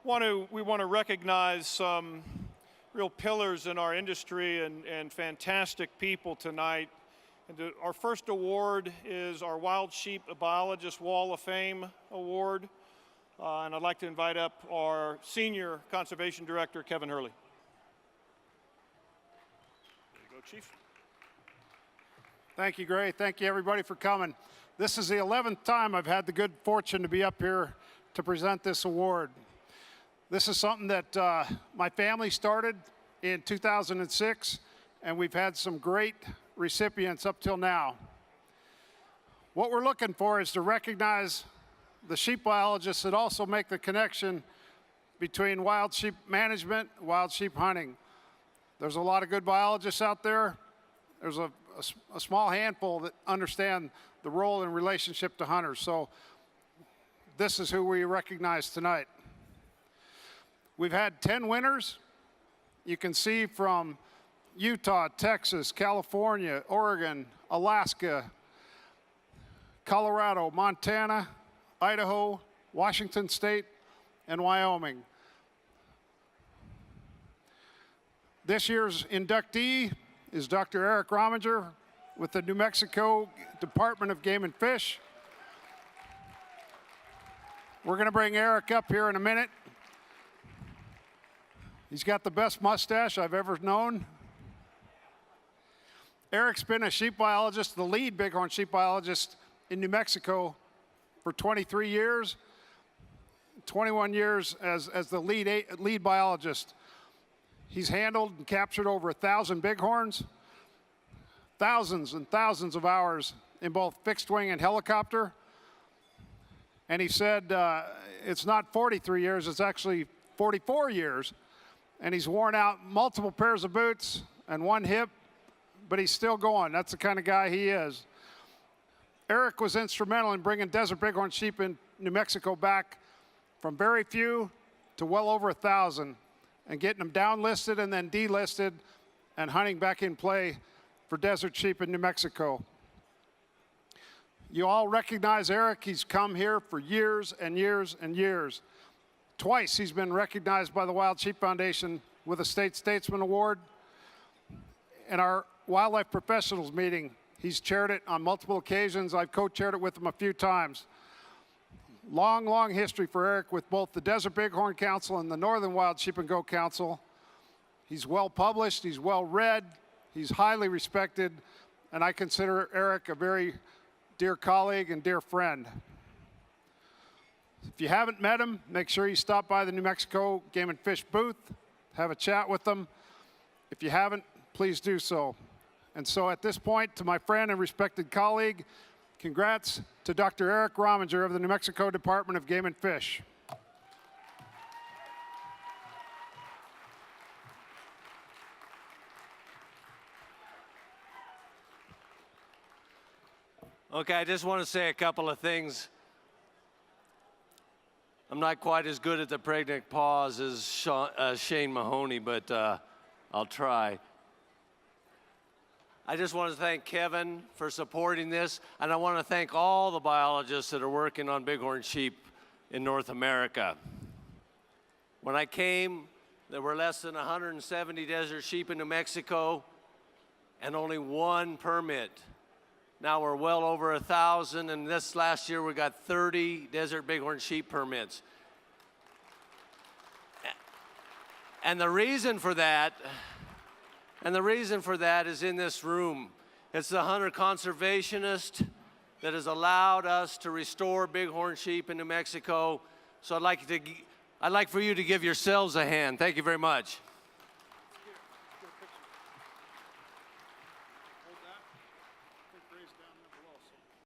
We want to recognize some real pillars in our industry and fantastic people tonight. And our first award is our Wild Sheep Biologist Wall of Fame Award. And I'd like to invite up our Senior Conservation Director, Kevin Hurley. There you go, Chief. Thank you, Gray. Thank you, everybody, for coming. This is the 11th time I've had the good fortune to be up here to present this award. This is something that my family started in 2006, and we've had some great recipients up till now. What we're looking for is to recognize the sheep biologists that also make the connection between wild sheep management and wild sheep hunting. There's a lot of good biologists out there. There's a small handful that understand the role and relationship to hunters. So this is who we recognize tonight. We've had 10 winners. You can see from Utah, Texas, California, Oregon, Alaska, Colorado, Montana, Idaho, Washington State, and Wyoming. This year's inductee is Dr. Eric Rominger with the New Mexico Department of Game and Fish. We're going to bring Eric up here in a minute. He's got the best mustache I've ever known. Eric's been a sheep biologist, the lead bighorn sheep biologist in New Mexico for 23 years, 21 years as the lead biologist. He's handled and captured over 1,000 bighorns, thousands and thousands of hours in both fixed wing and helicopter. And he said it's not 43 years, it's actually 44 years. And he's worn out multiple pairs of boots and one hip, but he's still going. That's the kind of guy he is. Eric was instrumental in bringing desert bighorn sheep in New Mexico back from very few to well over 1,000 and getting them downlisted and then delisted and hunting back in play for desert sheep in New Mexico. You all recognize Eric. He's come here for years and years and years. Twice he's been recognized by the Wild Sheep Foundation with a State Statesman Award. In our Wildlife Professionals meeting, he's chaired it on multiple occasions. I've co-chaired it with him a few times. Long, long history for Eric with both the Desert Bighorn Council and the Northern Wild Sheep and Goat Council. He's well published, he's well read, he's highly respected, and I consider Eric a very dear colleague and dear friend. If you haven't met him, make sure you stop by the New Mexico Game and Fish booth, have a chat with them. If you haven't, please do so. And so at this point, to my friend and respected colleague, congrats to Dr. Eric Rominger of the New Mexico Department of Game and Fish. Okay, I just want to say a couple of things. I'm not quite as good at the pregnant pause as Shane Mahoney, but I'll try. I just want to thank Kevin for supporting this, and I want to thank all the biologists that are working on bighorn sheep in North America. When I came, there were less than 170 desert sheep in New Mexico and only one permit. Now we're well over 1,000, and this last year we got 30 desert bighorn sheep permits. And the reason for that is in this room. It's the hunter conservationist that has allowed us to restore bighorn sheep in New Mexico. So I'd like for you to give yourselves a hand. Thank you very much.